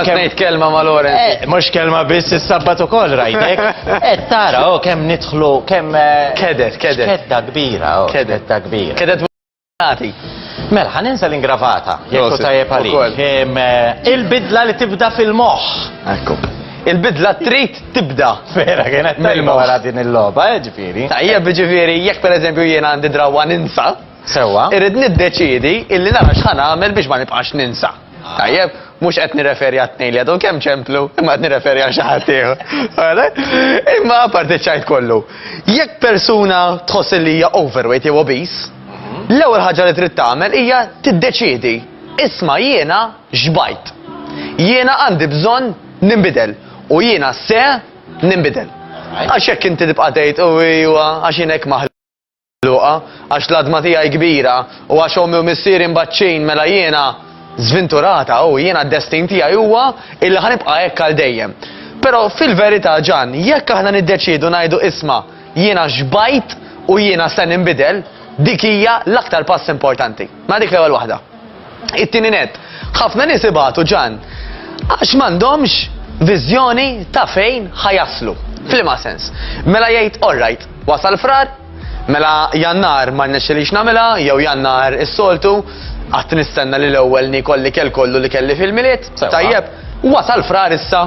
Ngħid kelma ma' Lorenz. Mhux kelma biss is-sabbat ukoll rajtek. Tara, kemm nidħlu, kemm Kedet. kedda kbira, kedda kbira. Kedet nagħti. Mela, ħaninsa l-ingravata, jekk tajjeb għalik. Il-bidla li tibda fil-moħħ. Ekku. Il-bidla trid tibda. Vera, kienet tajba wara din il-logħba, ġifieri. Tajjeb ġifieri, jekk pereżempju jiena għandi drawa ninsa, Sewwa. irrid niddeċiedi illi nara x'ħan nagħmel biex ma nibqax ninsa. Tajjeb, mhux qed nirreferi għat-tnejn li għadhom kemm ċemplu, imma qed nirreferi għal xi ħadd ieħor. Imma apparti ċajt kollu. Jekk persuna tħoss li hija overweight jew obese, l-ewwel ħaġa li trid tagħmel hija tiddeċiedi. Isma' jiena xbajt. Jiena għandi bżonn ninbidel u jiena se ninbidel. Għax hekk inti tibqa' tgħid u iwa għax jinek maħluqa, għax l-adma tiegħi kbira u għax ommi u missieri mbaċċin mela jiena żvinturata u jiena d-destin tiegħi huwa illi ħanibqa' hekk għal dejjem. Però fil-verità ġan, jekk aħna niddeċiedu ngħidu isma' jiena xbajt u jiena se ninbidel, dik hija l-aktar pass importanti. Ma dik l-ewwel waħda. It-tieni net, ħafna nies ibatu ġan għax m'għandhomx viżjoni ta' fejn ħajaslu. F'liema sens. Mela jgħid all-right, wasal frar, mela jannar ma rnexxilix nagħmilha, jew jannar is-soltu, qatt nistenna li l-ewwel nikolli kell kollu li kelli fil-miliet. Tajjeb, wasal frar issa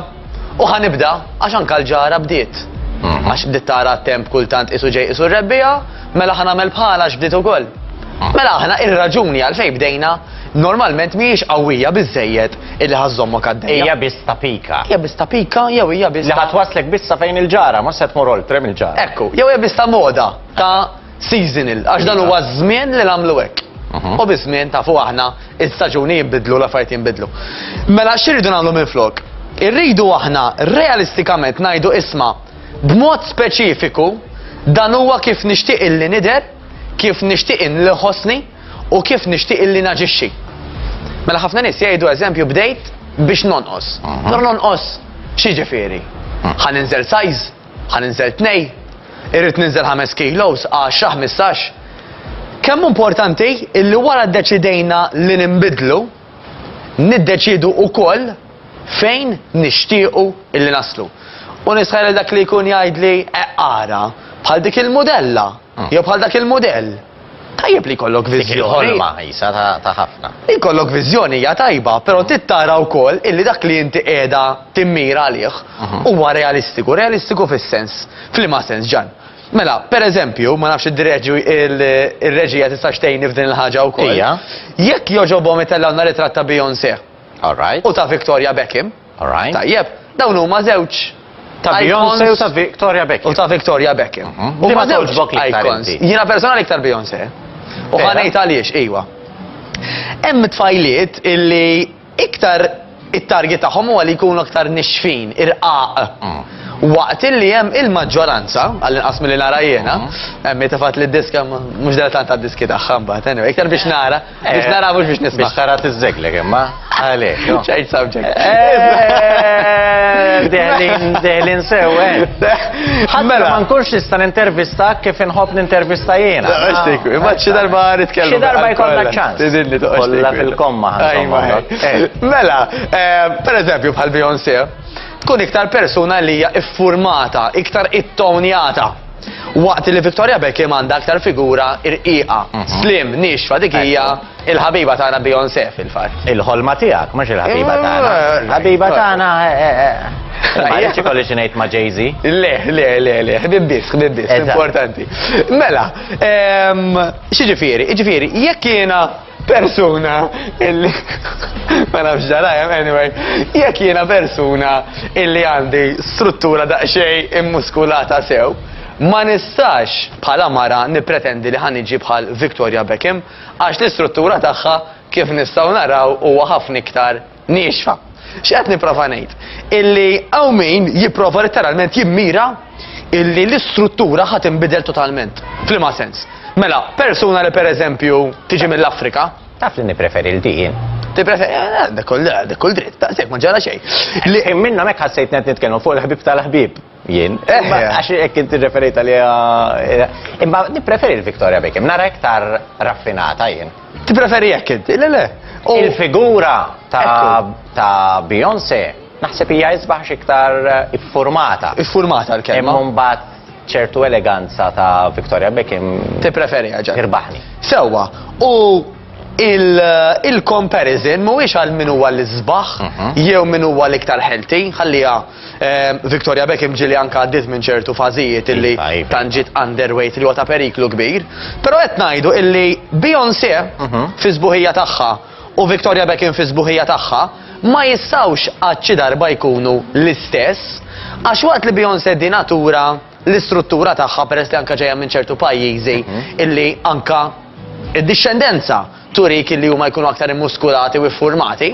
u ħanibda għax anke l-ġara bdiet. Għax bdiet tara t-temp kultant isu ġej isu rebbija, mela ħanamel bħala għax bdiet ukoll. Mela aħna ir-raġuni għalfejn bdejna normalment mhijiex qawwija biżejjed illi ħażommok għaddejja. Hija biss ta' pika. Hija biss ta' pika jew hija biss Li ħatwaslek biss sa fejn il-ġara, mhux se tmur oltre mill-ġara. Ekku, jew hija biss ta' moda ta' seasonal, għax dan huwa żmien li nagħmlu hekk. U biż-żmien tafu aħna il-staġuni jinbidlu, l-affarijiet jinbidlu. Mela x'irridu nagħmlu minflok? Irridu aħna realistikament ngħidu isma' b'mod speċifiku dan huwa kif nixtieq illi nidher, kif nixtieq li ħossni u kif nixtieq illi naġixxi. Mela ħafna nies jgħidu eżempju bdejt biex nonqos. Però nonqos xi ġifieri? Ħaninżel size, ħaninżel tnej, irrid ninżel 5 kilos, 10, 15. Kemm importanti illi wara ddeċidejna li ninbidlu, niddeċidu wkoll fejn nixtiequ illi naslu. U nisħel dak li jkun jgħidli ara bħal dik il-modella, jew bħal dak il-modell. Tajjeb li kollok viżjoni. Ħolma ħisa ta' ħafna. Ikollok viżjoni hija tajba, però tittara wkoll illi dak li inti qiegħda timmira għalih huwa realistiku fis-sens. F'liema sens ġan. Mela, pereżempju, ma nafx il-reġija tista' xtejni f'din il-ħaġa wkoll. Jekk joġobhom itellgħuna ritratt ta' Beyoncé. U ta' Victoria Beckham. Tajjeb, dawn huma żewġ ta' Beyoncé u ta' Victoria Beckham. U ta' Victoria Beckham. U ma tgħidx icons. Jiena personali iktar Beyoncé. U ħanejt għaliex, iwa. Hemm tfajliet illi iktar it-target tagħhom huwa li jkunu aktar nixfin, irqaq. Waqt illi hemm il-maġġoranza, għall-inqas milli nara jiena, hemm tafat li d-diska mhux deletant għad-diski tagħha mbagħad, anyway, iktar biex nara mhux biex nisma'. Biex tara tiżżeglek imma għalek. Xejn subject. Deħlin sew, Ħadd ma nkunx nista' nintervistak kif inħobb nintervista jiena. Imma xi darba nitkellmu. Xi darba jkollok ċans. Kollha fil-komma Mela, pereżempju bħal Beyoncé, tkun iktar persuna li hija iffurmata, iktar ittonjata. Waqt li Victoria Beckham għandha aktar figura irqiqa, slim, nixfa, dik hija il-ħabiba tagħna Beyoncé fil-fatt. Il-ħolma tiegħek, mhux il-ħabiba tagħna. Il-ħabiba tagħna ma jridx ikolli xi ngħid ma' Jay-Z. Le, ħbibbis, importanti. Mela, xi ġifieri? Ġifieri, jekk jiena persuna illi ma nafx ġarajem, anyway, jekk jiena persuna illi għandi struttura daqsxejn immuskulata sew, ma nistax bħala mara nippretendi li ħaniġi bħal Victoria Beckham għax l-istruttura tagħha kif nistgħu naraw huwa ħafna iktar nixfa. X'qed nipprova ngħid? Illi hawn min jipprova letteralment jimmira illi l-istruttura ħadd inbidel totalment. F'liema sens. Mela, persuna li pereżempju tiġi mill-Afrika. Taf li nippreferi l-tijin. Tippreferi, kull dritt, taqsek ma ġara xejn. Minna mek ħassejt net nitkellmu fuq il-ħbib tal-ħbib. Jien. Għax hekk inti referita li imma nippreferi l-Victoria Beckham, nara iktar raffinata jien. Tippreferi hekk inti? Le. Il-figura ta' Beyoncé naħseb hija isbaħ iktar iffurmata. Iffurmata l-kelma. Imma mbagħad ċertu eleganza ta' Victoria Beckham Tippreferi ġa. tirbaħni. Sewwa, u il-comparison mhuwiex għal min huwa l-isbaħ jew min huwa l-iktar healthy, ħallija Victoria Beckham ġili anka għaddiet minn ċertu fażijiet illi tanġit underweight li huwa ta' periklu kbir. Però qed ngħidu illi Beyoncé fi sbuħija tagħha u Victoria Beckham fi sbuħija tagħha ma jistgħux għadċi darba jkunu l-istess għax waqt li Beyoncé di natura l-istruttura tagħha peress li anka ġejja minn ċertu pajjiżi illi anka id-discendenza turik illi huma jkunu aktar immuskulati u iffurmati.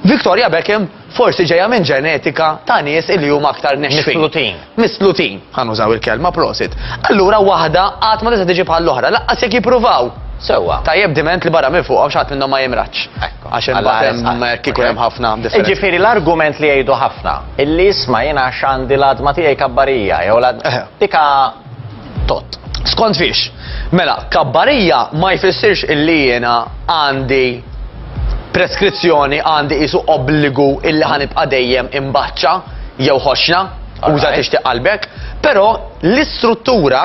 Victoria Beckham forsi ġejja minn ġenetika ta' nies illi huma aktar nexfin. Mislutin. Mislutin. Ħanużaw il-kelma prosit. Allura waħda qatt ma tista' tiġi bħal l-oħra, laqqas jekk jippruvaw. Sewwa. Tajjeb diment li barra minn fuq għax ħadd minnhom ma jimraċ. Għax hemm kieku hemm ħafna differenzi. Ġifieri l-argument li jgħidu ħafna illi isma' jiena għandi l-adma tiegħi kabbarija jew dika tot. Skont fiex, mela, kabbarija ma jfissirx illi jiena għandi preskrizzjoni, għandi isu obbligu illi ħanibqa' dejjem imbaċċa jew ħoxna, uża tixtieq qalbek, però l-istruttura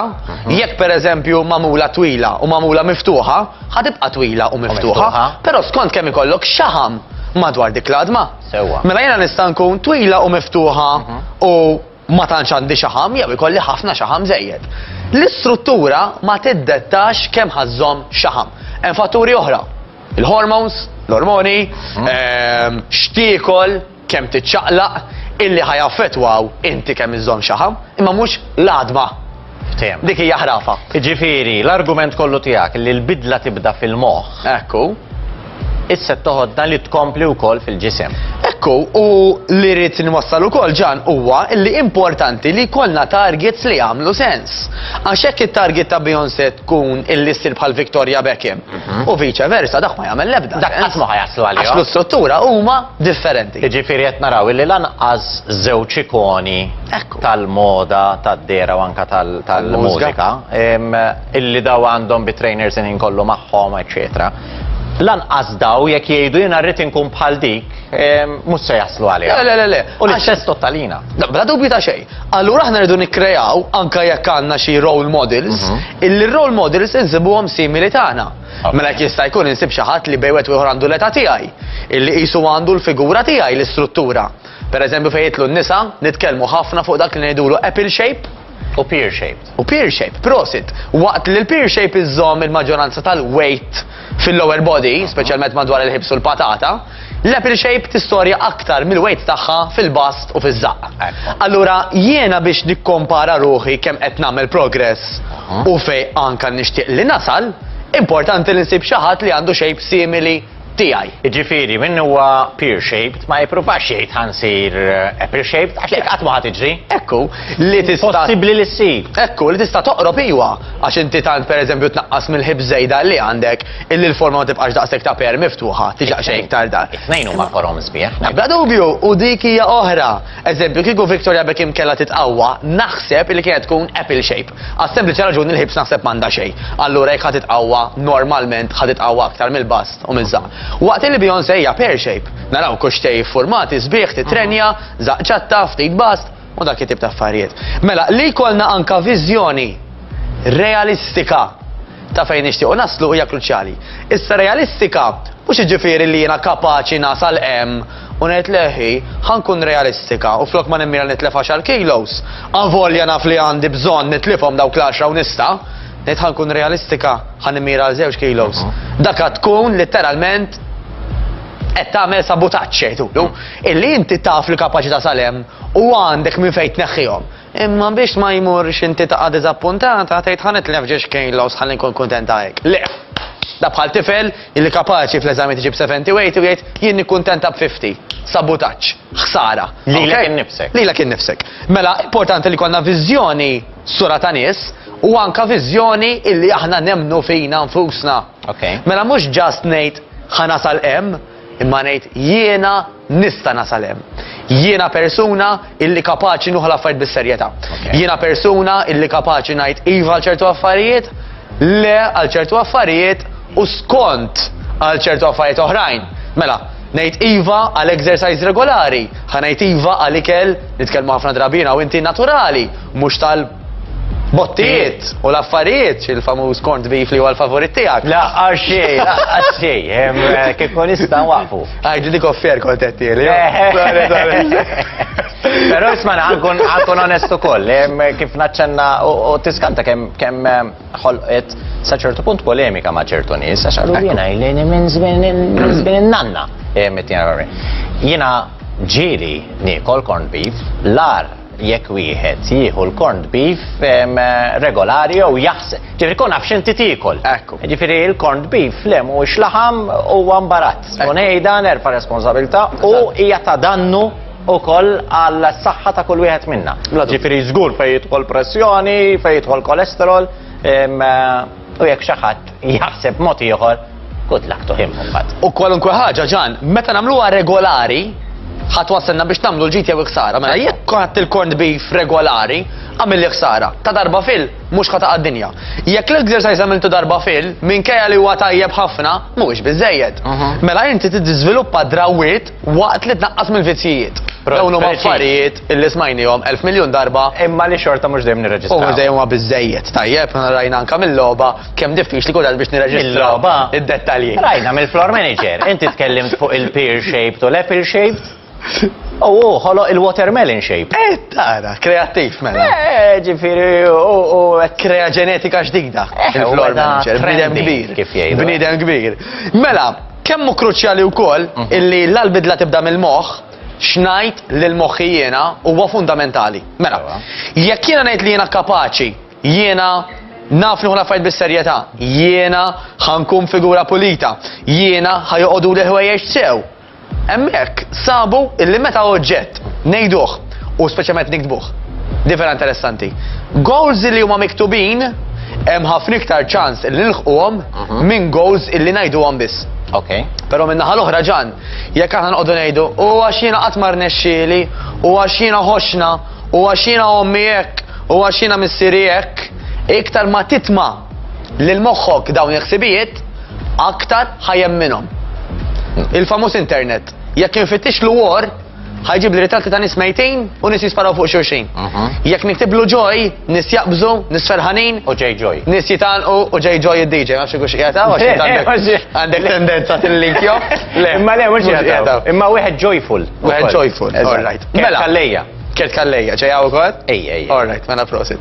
jekk pereżempju magħmula twila u magħmula miftuħa, ħatibqa' twila u miftuħa, però skont kemm ikollok xaħam madwar dik l-adma. Sewwa. Mela jiena nista' nkun twila u miftuħa u ma tantx għandi xaħam jew ikolli ħafna xaħam żejjed. L-istruttura ma tiddettax kemm ħażżomm xaħam. Hemm fatturi oħra. Il-hormones, l-ormoni, xtiekol, kemm tiċċaqlaq, illi ħajaffettwaw inti kemm iżżomm xaħam, imma mhux l-adma. Dik hija ħrafa. Ġifieri l-argument kollu tiegħek li l-bidla tibda fil-moħħ. Ekku. Issa toħodna li tkompli wkoll fil-ġisem. Ekku, u li rrid nwassal ukoll ġan huwa li importanti li jkollna targets li jagħmlu sens. Għax hekk it-target ta' Beyoncé tkun illi ssir bħal Victoria Beckham u viċe versa dak ma jagħmel l-ebda. Dak qatt ma ħajaslu għalihom. Għax l-istruttura huma differenti. Ġifieri qed naraw illi lanqas żewġ ikoni tal-moda, tad-dera u anke tal-mużika illi daw għandhom bit-trainers in kollu magħhom, eċċetera. Lanqas daw jekk jgħidu jiena rrid inkun bħal dik, mhux se jaslu għaliha. Le. U l-istess tottalina. Bla dubju ta' xejn. Allura aħna rridu nikkreaw anke jekk għandna xi role models, illi role models insibuhom simili tagħna. Mela jekk jista' jkun insib xi ħadd li bejwet ieħor għandu l-età tiegħi, illi qisu għandu l-figura tiegħi, l-istruttura. Pereżempju fejn jitlu n-nisa nitkellmu ħafna fuq dak li ngħidulu apple shape u pear shaped. U pear shape, prosit. Waqt li l-pear shape iżżomm il-maġġoranza tal-weight fil-lower body, speċjalment madwar il-ħibs u l-patata, l-apple shape tistorja aktar mill-weight tagħha fil-bast u fiż-żaq. Allura jiena biex nikkompara ruħi kemm qed nagħmel progress u fej anke nixtieq li nasal, importanti li nsib xi ħadd li għandu shape simili tiegħi. Ġifieri min huwa pear shaped ma jippruvax jgħid ħansir apple shaped għax jekk qatt ma ħadd tiġri. Ekku li tista' possibbli li ssir. Ekku li tista' toqrob iwa għax inti tant pereżempju tnaqqas mill-ħib żejda li għandek illi l-forma ma tibqax daqshekk ta' per miftuħa, tiġaq xejn iktar dar. It-tnejn huma forom sbieħ. Bla dubju, u dik hija oħra. Eżempju, kieku Victoria Beckham kellha titqawwa, naħseb li kienet tkun apple shape. Għas sempliċi raġuni l-ħibs naħseb m'għandha xejn. Allura jekk ħad titqawwa normalment ħad titqawwa aktar mill-bast u miż-żaq. Waqt li Beyoncé hija pear shape, naraw kuxtej formati sbieħ titrenja, żaqċatta, ftit bast u dak it-tip ta' affarijiet. Mela li jkollna anka viżjoni realistika ta' fejn nixtiequ naslu hija kruċjali. Issa realistika mhux jiġifieri li jiena kapaċi nasal hemm u ngħid leħi ħankun realistika u flok ma nimmira nitlef 10 kilos. Avolja naf li għandi bżonn nitlifhom dawk l-10 u nista' ngħid ħankun realistika ħanimmira għal 2 kilos. Dak tkun letteralment qed tagħmel sabotaġġ xejtulu, illi inti taf li kapaċità salem u għandek minn fejn tneħħihom. Imma biex ma jmurx inti taqa' diżappuntata tgħid ħanitlef 10 kilos ħalli nkun kuntenta hekk. Le, da bħal tifel illi kapaċi fl-eżami tiġib 70 weight u jgħid jien nikkuntenta b'50. Sabotaġġ, ħsara. Lilek innifsek. Lilek innifsek. Mela importanti li konna viżjoni sura ta' nies u anka viżjoni illi aħna nemmnu fina nfusna. Mela mhux ġast ngħid ħanasal hemm, imma ngħid jiena nista' nasal hemm. Jiena persuna illi kapaċi nuħla affarijiet bis-serjetà. Jiena persuna illi kapaċi ngħid iva għal ċertu affarijiet, le għal ċertu affarijiet u skont għal ċertu affarijiet oħrajn. Mela, ngħid iva għal exercise regolari, ħanajt iva għal ikel nitkellmu ħafna drabina u inti naturali, mhux tal-bottijiet u l-affarijiet, il-famuż corned beef li huwa l-favorit tiegħek. La, xej, kif nista' waqfu. Għajdi dik offer kontetti li. Pero isman, għankun onestu koll, kif naċċenna u tiskanta kem ħolqet saċertu punt polemika ma ċertu nis, għaxarru jena, il-lini minn zbin il-nanna. Jena ġili nikol corned beef, lar jekk wieħed jieħu l-corned beef regolari u jaħseb. Ġifiri kun nafx inti tikol. Ġifiri il-corned beef le mhuwiex laħam u għambarat. Unejda nerfa' responsabilta u hija ta' dannu u koll għall-saħħa ta' kull wieħed minna. Ġifiri żgur fejn jidħol pressjoni, fejn jidħol kolesterol, u jekk xi ħadd jaħseb mod ieħor, good luck to him mbagħad. U kwalunkwe ħaġa ġan, meta nagħmluha regolari, ħadd wasalna biex tagħmlu l-ġid jew ħsara. Mela jekk ħadd il-corned beef regolari, għamil li ħsara. Ta' darba fil, mhux ħata għad-dinja. Jekk l-exercise għamiltu darba fil, minkejja li huwa tajjeb ħafna, mhuwiex biżejjed. Mela inti tiżviluppa drawwiet waqt li tnaqqas mill-vizzijiet. Dawn huma affarijiet illi smajnihom 1000 miljun darba. Imma li xorta mhux dejjem nirreġistraw. U mhux dejjem huwa biżejjed. Tajjeb, rajna anke mill-logħba kemm diffiċli kulħadd biex nirreġistraw id-dettalji. Rajna mill-floor manager, inti tkellimt fuq il-pear shaped u l-apple shaped. Ħolo il-watermelon shape. Tara, kreattiv mela. Ġifiri, u Krea ġenetika ġdida. Il-floor manager, bnidem kbir. Kif jgħidu. Bnidem kbir. Mela, kemmu kruċjali wkoll illi l-albidla tibda mill-moħħ, xnajt lil-moħħi jiena huwa fundamentali. Mela, jekk jiena ngħid li jiena kapaċi, jiena naf li ħafajt bis-serjetà, jiena ħankun figura pulita, jiena ħajoqogħdu li ħwejjex sew. Hemmhekk sabu illi meta oġġett ngħiduh u speċjalment nikdbuh. Differa interessanti. Goals li huma miktubin hemm ħafna iktar ċans li nilħquhom minn goals illi ngħiduhom biss. Okay. Però minn naħa l-oħra ġan, jekk aħna nqogħdu ngħidu u għax jiena qatt ma rnexxieli, u għax jiena ħoxna, u għax jiena ommi hekk, u għax jiena missieri hekk, iktar ma titma' lil moħħok dawn il-ħsibijiet, aktar ħajjemminhom. Il-famuż internet, jekk infittix l-war, ħajġib li ritratti ta' nis mejtin u nis jisparaw fuq xulxin. Jekk niktiblu ġoj, nis jaqbżu, nis ferħanin, u ġej ġoj. nis jitanqu u ġej ġoj id-DJ, ma xieku xieta, għandek tendenza til-linkjo. Imma le, mux jgħataw. Imma wieħed joyful. Wieħed joyful, all right. Mela. Kalleja. Kert kalleja, ġejaw u kod? Ej. All right, mela prosit.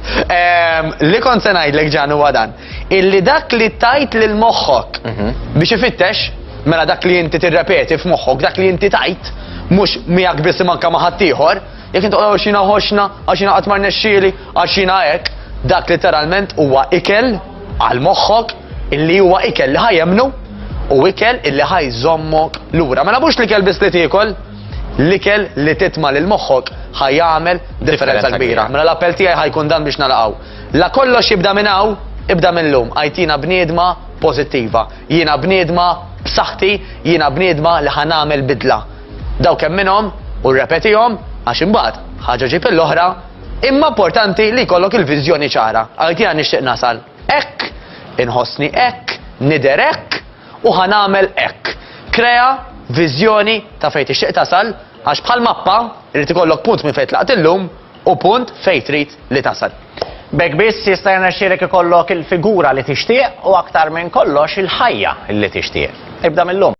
Li kont se ngħidlek ġan huwa dan, illi dak li tajt lil moħħok biex ifittex, mela dak li inti tirrepeti f'moħħok, dak li inti tajt, mhux miegħek biss manka ma' ħadd ieħor, jekk inti qogħdu xina ħoxna, għax jiena qatt ma rnexxieli, għax jiena hekk, dak literalment huwa ikel għal moħħok illi huwa ikel li ħajemnu u ikel illi ħajżommok lura. Ma nabux l-ikel biss li tiekol, l-ikel li titma' lil moħħok ħajjagħmel differenza kbira. Mela l-appell tiegħi ħajkun dan biex nalaqgħu. La kollox jibda minn hawn, ibda minn lum. Għajtina bniedma pożittiva. Jiena bniedma b'saħħti, jiena bniedma li ħanamel bidla. Daw kemm minnhom u rrepetihom għax imbagħad ħaġa ġib l-oħra, imma importanti li jkollok il-viżjoni ċara. Għaltina nixtieq nasal hekk, inħossni hekk, nider hekk u ħanamel hekk. Krea viżjoni ta' fejn tixtieq tasal għax bħal mappa irid ikollok punt minn fejn tlaqt illum u punt fejn trid li tasal. Bek biss jista' jirnexxielek ikollok il-figura li tixtieq u aktar minn kollox il-ħajja li tixtieq. Ibda mill-lum.